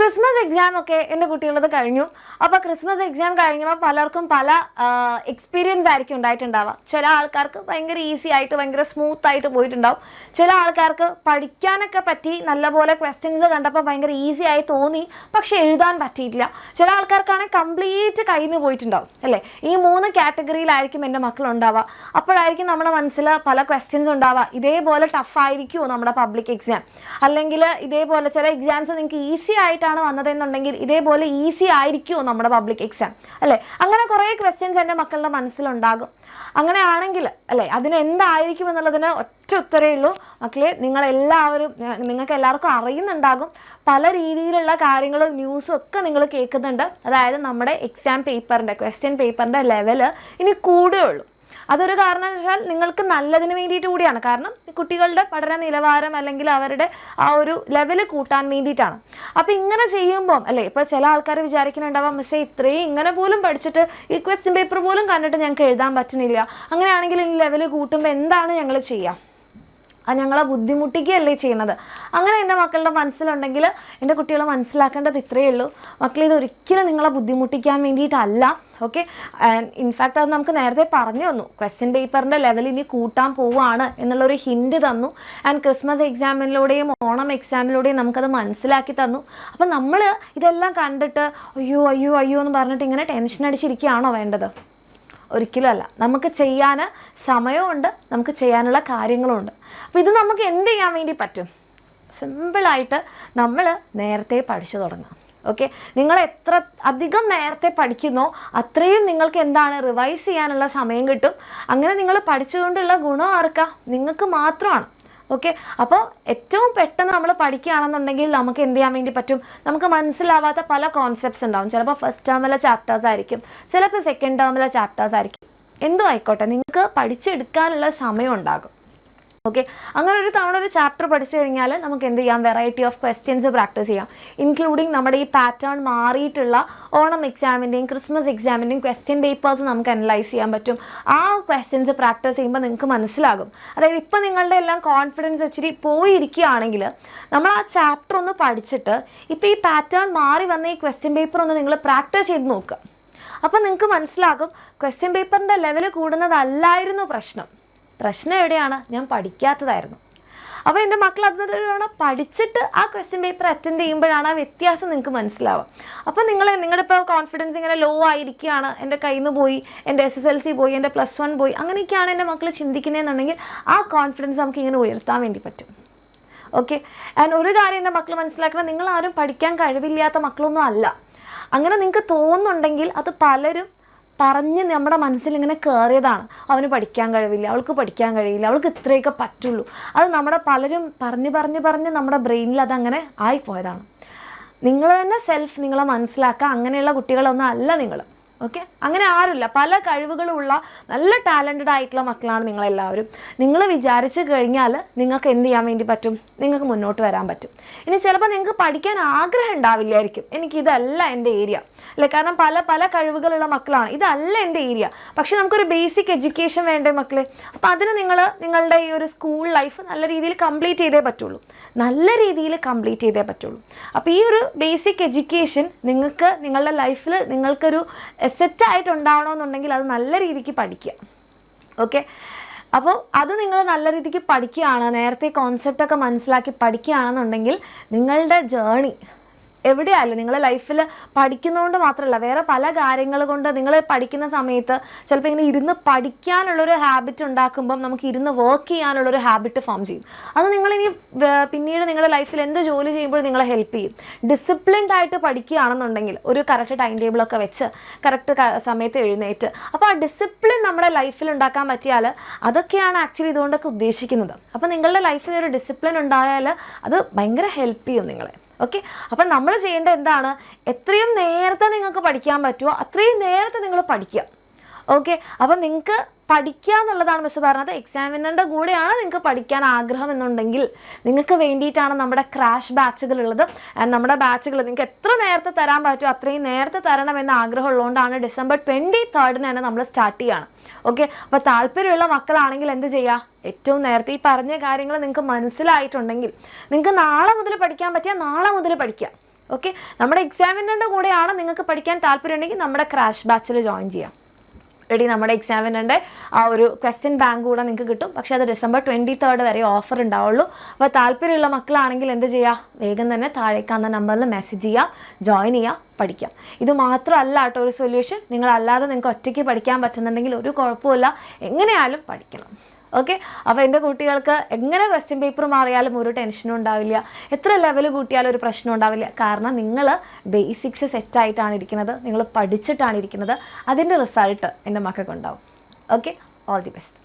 Christmas exam ഒക്കെ എൻ്റെ കുട്ടികളത് കഴിഞ്ഞു. അപ്പോൾ ക്രിസ്മസ് എക്സാം കഴിഞ്ഞപ്പോൾ പലർക്കും പല എക്സ്പീരിയൻസ് ആയിരിക്കും ഉണ്ടായിട്ടുണ്ടാവുക. ചില ആൾക്കാർക്ക് ഭയങ്കര ഈസി ആയിട്ട് ഭയങ്കര സ്മൂത്ത് ആയിട്ട് പോയിട്ടുണ്ടാവും. ചില ആൾക്കാർക്ക് പഠിക്കാനൊക്കെ പറ്റി നല്ലപോലെ ക്വസ്റ്റ്യൻസ് കണ്ടപ്പോൾ ഭയങ്കര ഈസി ആയി തോന്നി, പക്ഷെ എഴുതാൻ പറ്റിയിട്ടില്ല. ചില ആൾക്കാർക്കാണെങ്കിൽ കംപ്ലീറ്റ് കയ്യിൽ നിന്ന് പോയിട്ടുണ്ടാവും അല്ലേ. ഈ 3 കാറ്റഗറിയിലായിരിക്കും എൻ്റെ മക്കളുണ്ടാവുക. അപ്പോഴായിരിക്കും നമ്മുടെ മനസ്സിൽ പല ക്വസ്റ്റ്യൻസ് ഉണ്ടാവുക. ഇതേപോലെ ടഫായിരിക്കുമോ നമ്മുടെ പബ്ലിക് എക്സാം, അല്ലെങ്കിൽ ഇതേപോലെ ചില എക്സാംസ് നിങ്ങൾക്ക് ഈസി ആയിട്ടാണ് വന്നതെന്നുണ്ടെങ്കിൽ ഇതേപോലെ ഈസി ആയിരിക്കുമോ നമ്മുടെ പബ്ലിക് എക്സാം അല്ലേ. അങ്ങനെ കുറേ ക്വസ്റ്റ്യൻസ് എൻ്റെ മക്കളുടെ മനസ്സിലുണ്ടാകും. അങ്ങനെ ആണെങ്കിൽ അല്ലേ അതിന് എന്തായിരിക്കും എന്നുള്ളതിന് ഒറ്റ ഉത്തരവേ ഉള്ളൂ മക്കളെ. നിങ്ങൾക്ക് എല്ലാവർക്കും അറിയുന്നുണ്ടാകും, പല രീതിയിലുള്ള കാര്യങ്ങളും ന്യൂസും ഒക്കെ നിങ്ങൾ കേൾക്കുന്നുണ്ട്. അതായത് നമ്മുടെ എക്സാം പേപ്പറിൻ്റെ ക്വസ്റ്റ്യൻ പേപ്പറിൻ്റെ ലെവല് ഇനി കൂടുകയുള്ളൂ. അതൊരു കാരണവശാൽ നിങ്ങൾക്ക് നല്ലതിന് വേണ്ടിയിട്ട് കൂടിയാണ്. കാരണം കുട്ടികളുടെ പഠന നിലവാരം അല്ലെങ്കിൽ അവരുടെ ആ ഒരു ലെവല് കൂട്ടാൻ വേണ്ടിയിട്ടാണ്. അപ്പോൾ ഇങ്ങനെ ചെയ്യുമ്പം അല്ലേ, ഇപ്പോൾ ചില ആൾക്കാർ വിചാരിക്കുന്നുണ്ടാവാം, മിസ്സേ ഇത്രയും ഇങ്ങനെ പോലും പഠിച്ചിട്ട് ഈ ക്വസ്റ്റ്യൻ പേപ്പർ പോലും കണ്ടിട്ട് ഞങ്ങൾക്ക് എഴുതാൻ പറ്റുന്നില്ല, അങ്ങനെയാണെങ്കിൽ ഈ ലെവല് കൂട്ടുമ്പോൾ എന്താണ് ഞങ്ങൾ ചെയ്യുക, അത് ഞങ്ങളെ ബുദ്ധിമുട്ടിക്കുകയല്ലേ ചെയ്യുന്നത്. അങ്ങനെ എൻ്റെ മക്കളുടെ മനസ്സിലുണ്ടെങ്കിൽ എൻ്റെ കുട്ടികൾ മനസ്സിലാക്കേണ്ടത് ഇത്രയേ ഉള്ളൂ മക്കളെ, ഇതൊരിക്കലും നിങ്ങളെ ബുദ്ധിമുട്ടിക്കാൻ വേണ്ടിയിട്ടല്ല. ഓക്കെ, ഇൻഫാക്റ്റ് അത് നമുക്ക് നേരത്തെ പറഞ്ഞു തന്നു, ക്വസ്റ്റ്യൻ പേപ്പറിൻ്റെ ലെവൽ ഇനി കൂട്ടാൻ പോവുകയാണ് എന്നുള്ളൊരു ഹിൻഡ് തന്നു. ആൻഡ് ക്രിസ്മസ് എക്സാമിലൂടെയും ഓണം എക്സാമിലൂടെയും നമുക്കത് മനസ്സിലാക്കി തന്നു. അപ്പം നമ്മൾ ഇതെല്ലാം കണ്ടിട്ട് അയ്യോ അയ്യോ അയ്യോ എന്ന് പറഞ്ഞിട്ട് ഇങ്ങനെ ടെൻഷൻ അടിച്ചിരിക്കുകയാണോ വേണ്ടത്? ഒരിക്കലും അല്ല. നമുക്ക് ചെയ്യാൻ സമയമുണ്ട്, നമുക്ക് ചെയ്യാനുള്ള കാര്യങ്ങളുമുണ്ട്. അപ്പോൾ ഇത് നമുക്ക് എന്ത് ചെയ്യാൻ വേണ്ടി പറ്റും? സിമ്പിളായിട്ട് നമ്മൾ നേരത്തെ പഠിച്ചു തുടങ്ങാം. ഓക്കെ, നിങ്ങൾ എത്ര അധികം നേരത്തെ പഠിക്കുന്നോ അത്രയും നിങ്ങൾക്ക് എന്താണ് റിവൈസ് ചെയ്യാനുള്ള സമയം കിട്ടും. അങ്ങനെ നിങ്ങൾ പഠിച്ചുകൊണ്ടുള്ള ഗുണം ആർക്കാ? നിങ്ങൾക്ക് മാത്രമാണ്. ഓക്കെ, അപ്പോൾ ഏറ്റവും പെട്ടെന്ന് നമ്മൾ പഠിക്കുകയാണെന്നുണ്ടെങ്കിൽ നമുക്ക് എന്ത് ചെയ്യാൻ വേണ്ടി പറ്റും? നമുക്ക് മനസ്സിലാവാത്ത പല കോൺസെപ്റ്റ്സ് ഉണ്ടാവും. ചിലപ്പോൾ ഫസ്റ്റ് ടേമിലെ ചാപ്റ്റേഴ്സ് ആയിരിക്കും, ചിലപ്പോൾ സെക്കൻഡ് ടേമിലെ ചാപ്റ്റേഴ്സ് ആയിരിക്കും. എന്തോ ആയിക്കോട്ടെ, നിങ്ങൾക്ക് പഠിച്ചെടുക്കാനുള്ള സമയം ഉണ്ടാകും. ഓക്കെ, അങ്ങനെ ഒരു തവണ ഒരു ചാപ്റ്റർ പഠിച്ചു കഴിഞ്ഞാൽ നമുക്ക് എന്ത് ചെയ്യാം? വെറൈറ്റി ഓഫ് ക്വസ്റ്റ്യൻസ് പ്രാക്ടീസ് ചെയ്യാം. ഇൻക്ലൂഡിങ് നമ്മുടെ ഈ പാറ്റേൺ മാറിയിട്ടുള്ള ഓണം എക്സാമിൻ്റെയും ക്രിസ്മസ് എക്സാമിൻ്റെയും ക്വസ്റ്റ്യൻ പേപ്പേഴ്സ് നമുക്ക് അനലൈസ് ചെയ്യാൻ പറ്റും. ആ ക്വസ്റ്റ്യൻസ് പ്രാക്ടീസ് ചെയ്യുമ്പോൾ നിങ്ങൾക്ക് മനസ്സിലാകും. അതായത് ഇപ്പം നിങ്ങളുടെ എല്ലാം കോൺഫിഡൻസ് ഇച്ചിരി പോയിരിക്കുകയാണെങ്കിൽ നമ്മൾ ആ ചാപ്റ്റർ ഒന്ന് പഠിച്ചിട്ട് ഇപ്പോൾ ഈ പാറ്റേൺ മാറി വന്ന ഈ ക്വസ്റ്റ്യൻ പേപ്പർ ഒന്ന് നിങ്ങൾ പ്രാക്ടീസ് ചെയ്ത് നോക്കുക. അപ്പോൾ നിങ്ങൾക്ക് മനസ്സിലാകും ക്വസ്റ്റ്യൻ പേപ്പറിൻ്റെ ലെവൽ കൂടുന്നതല്ലായിരുന്നു പ്രശ്നം. പ്രശ്നം എവിടെയാണ്? ഞാൻ പഠിക്കാത്തതായിരുന്നു. അപ്പോൾ എൻ്റെ മക്കൾ അതൊരു പഠിച്ചിട്ട് ആ ക്വസ്റ്റ്യൻ പേപ്പർ അറ്റൻഡ് ചെയ്യുമ്പോഴാണ് ആ വ്യത്യാസം നിങ്ങൾക്ക് മനസ്സിലാവുക. അപ്പോൾ നിങ്ങളുടെ ഇപ്പോൾ കോൺഫിഡൻസ് ഇങ്ങനെ ലോ ആയിരിക്കുകയാണ്, എൻ്റെ കയ്യിൽ നിന്ന് പോയി, എൻ്റെ SSLC പോയി, എൻ്റെ +1 പോയി, അങ്ങനെയൊക്കെയാണ് എൻ്റെ മക്കൾ ചിന്തിക്കുന്നതെന്നുണ്ടെങ്കിൽ ആ കോൺഫിഡൻസ് നമുക്ക് ഇങ്ങനെ ഉയർത്താൻ വേണ്ടി പറ്റും. ഓക്കെ, ആൻഡ് ഒരു കാര്യം എൻ്റെ മക്കൾ മനസ്സിലാക്കണം, നിങ്ങളാരും പഠിക്കാൻ കഴിവില്ലാത്ത മക്കളൊന്നും അല്ല. അങ്ങനെ നിങ്ങൾക്ക് തോന്നുന്നുണ്ടെങ്കിൽ അത് പലരും പറഞ്ഞ് നമ്മുടെ മനസ്സിലിങ്ങനെ കയറിയതാണ്. അവന് പഠിക്കാൻ കഴിവില്ല, അവൾക്ക് പഠിക്കാൻ കഴിയില്ല, അവൾക്ക് ഇത്രയൊക്കെ പറ്റുള്ളൂ. അത് നമ്മുടെ പലരും പറഞ്ഞ് നമ്മുടെ ബ്രെയിനിൽ അതങ്ങനെ ആയിപ്പോയതാണ്. നിങ്ങൾ തന്നെ നിങ്ങളെ മനസ്സിലാക്കുക, അങ്ങനെയുള്ള കുട്ടികളൊന്നും അല്ല നിങ്ങൾ. ഓക്കെ, അങ്ങനെ ആരുമില്ല. പല കഴിവുകളുള്ള നല്ല ടാലൻറ്റഡ് ആയിട്ടുള്ള മക്കളാണ് നിങ്ങളെല്ലാവരും. നിങ്ങൾ വിചാരിച്ചു കഴിഞ്ഞാൽ നിങ്ങൾക്ക് എന്ത് ചെയ്യാൻ വേണ്ടി പറ്റും? നിങ്ങൾക്ക് മുന്നോട്ട് വരാൻ പറ്റും. ഇനി ചിലപ്പോൾ നിങ്ങൾക്ക് പഠിക്കാൻ ആഗ്രഹം ഉണ്ടാവില്ലായിരിക്കും, എനിക്കിതല്ല എൻ്റെ ഏരിയ അല്ലേ. കാരണം പല കഴിവുകളുള്ള മക്കളാണ്, ഇതല്ല എൻ്റെ ഏരിയ. പക്ഷെ നമുക്കൊരു ബേസിക് എഡ്യൂക്കേഷൻ വേണ്ടേ മക്കളെ? അപ്പോൾ അതിന് നിങ്ങളുടെ ഈ ഒരു സ്കൂൾ ലൈഫ് നല്ല രീതിയിൽ കംപ്ലീറ്റ് ചെയ്തേ പറ്റുള്ളൂ. അപ്പോൾ ഈ ഒരു ബേസിക് എഡ്യൂക്കേഷൻ നിങ്ങൾക്ക് നിങ്ങളുടെ ലൈഫിൽ നിങ്ങൾക്കൊരു സെറ്റായിട്ടുണ്ടാവണമെന്നുണ്ടെങ്കിൽ അത് നല്ല രീതിക്ക് പഠിക്കുക. ഓക്കെ, അപ്പോൾ അത് നിങ്ങൾ നല്ല രീതിക്ക് പഠിക്കുകയാണ്, നേരത്തെ കോൺസെപ്റ്റൊക്കെ മനസ്സിലാക്കി പഠിക്കുകയാണെന്നുണ്ടെങ്കിൽ നിങ്ങളുടെ ജേണി എവിടെയല്ല, നിങ്ങളുടെ ലൈഫിൽ പഠിക്കുന്നതുകൊണ്ട് മാത്രമല്ല, വേറെ പല കാര്യങ്ങൾ കൊണ്ട് നിങ്ങൾ പഠിക്കുന്ന സമയത്ത് ചിലപ്പോൾ ഇങ്ങനെ ഇരുന്ന് പഠിക്കാനുള്ളൊരു ഹാബിറ്റ് ഉണ്ടാക്കുമ്പം നമുക്ക് ഇരുന്ന് വർക്ക് ചെയ്യാനുള്ളൊരു ഹാബിറ്റ് ഫോം ചെയ്യും. അത് നിങ്ങളിനി പിന്നീട് നിങ്ങളുടെ ലൈഫിൽ എന്ത് ജോലി ചെയ്യുമ്പോഴും നിങ്ങളെ ഹെൽപ്പ് ചെയ്യും. ഡിസിപ്ലിൻഡ് ആയിട്ട് പഠിക്കുകയാണെന്നുണ്ടെങ്കിൽ ഒരു കറക്റ്റ് ടൈം ടേബിളൊക്കെ വെച്ച് കറക്റ്റ് സമയത്ത് എഴുന്നേറ്റ്, അപ്പോൾ ആ ഡിസിപ്ലിൻ നമ്മുടെ ലൈഫിൽ ഉണ്ടാക്കാൻ പറ്റിയാൽ അതൊക്കെയാണ് ആക്ച്വലി ഇതുകൊണ്ടൊക്കെ ഉദ്ദേശിക്കുന്നത്. അപ്പോൾ നിങ്ങളുടെ ലൈഫിൽ ഒരു ഡിസിപ്ലിൻ ഉണ്ടായാൽ അത് ഭയങ്കര ഹെൽപ്പ് ചെയ്യും നിങ്ങളെ. ഓക്കെ, അപ്പം നമ്മൾ ചെയ്യേണ്ടത് എന്താണ്? എത്രയും നേരത്തെ നിങ്ങൾക്ക് പഠിക്കാൻ പറ്റുമോ അത്രയും നേരത്തെ നിങ്ങൾ പഠിക്കുക. ഓക്കെ, അപ്പം നിങ്ങൾക്ക് പഠിക്കുക എന്നുള്ളതാണ് മിസ് പറഞ്ഞത്. എക്സാമിനറിൻ്റെ കൂടെയാണ് നിങ്ങൾക്ക് പഠിക്കാൻ ആഗ്രഹം എന്നുണ്ടെങ്കിൽ നിങ്ങൾക്ക് വേണ്ടിയിട്ടാണ് നമ്മുടെ ക്രാഷ് ബാച്ചുകളുള്ളത്. ആൻഡ് നമ്മുടെ ബാച്ചുകൾ നിങ്ങൾക്ക് എത്ര നേരത്തെ തരാൻ പറ്റുമോ അത്രയും നേരത്തെ തരണമെന്ന് ആഗ്രഹമുള്ളതുകൊണ്ടാണ് December 23 തന്നെ നമ്മൾ സ്റ്റാർട്ട് ചെയ്യുകയാണ്. ഓക്കെ, അപ്പോൾ താല്പര്യമുള്ള മക്കളാണെങ്കിൽ എന്ത് ചെയ്യുക? ഏറ്റവും നേരത്തെ ഈ പറഞ്ഞ കാര്യങ്ങൾ നിങ്ങൾക്ക് മനസ്സിലായിട്ടുണ്ടെങ്കിൽ നിങ്ങൾക്ക് നാളെ മുതൽ പഠിക്കാൻ പറ്റിയാൽ നാളെ മുതൽ പഠിക്കുക. ഓക്കെ, നമ്മുടെ എക്സാമിനറിൻ്റെ കൂടെയാണ് നിങ്ങൾക്ക് പഠിക്കാൻ താല്പര്യമുണ്ടെങ്കിൽ നമ്മുടെ ക്രാഷ് ബാച്ചിൽ ജോയിൻ ചെയ്യാം. റെഡി, നമ്മുടെ എക്സാമിനറിൻ്റെ ആ ഒരു ക്വസ്റ്റ്യൻ ബാങ്ക് കൂടെ നിങ്ങൾക്ക് കിട്ടും. പക്ഷേ അത് December 23 വരെ ഓഫർ ഉണ്ടാവുള്ളൂ. അപ്പോൾ താല്പര്യമുള്ള മക്കളാണെങ്കിൽ എന്ത് ചെയ്യുക, വേഗം തന്നെ താഴേക്കാന്ന നമ്പറിൽ മെസ്സേജ് ചെയ്യുക, ജോയിൻ ചെയ്യുക, പഠിക്കാം. ഇത് മാത്രമല്ല കേട്ടോ ഒരു സൊല്യൂഷൻ. നിങ്ങളല്ലാതെ നിങ്ങൾക്ക് ഒറ്റയ്ക്ക് പഠിക്കാൻ പറ്റുന്നുണ്ടെങ്കിൽ ഒരു കുഴപ്പമില്ല, എങ്ങനെയായാലും പഠിക്കണം. ഓക്കെ, അപ്പോൾ എൻ്റെ കുട്ടികൾക്ക് എങ്ങനെ ക്വസ്റ്റ്യൻ പേപ്പർ മാറിയാലും ഒരു ടെൻഷനും ഉണ്ടാവില്ല, എത്ര ലെവൽ കൂട്ടിയാലും ഒരു പ്രശ്നം ഉണ്ടാവില്ല. കാരണം നിങ്ങൾ ബേസിക്സ് സെറ്റായിട്ടാണ് ഇരിക്കുന്നത്, നിങ്ങൾ പഠിച്ചിട്ടാണ് ഇരിക്കുന്നത്. അതിൻ്റെ റിസൾട്ട് എൻ്റെ മക്കൾക്കുണ്ടാവും. Okay, all the best.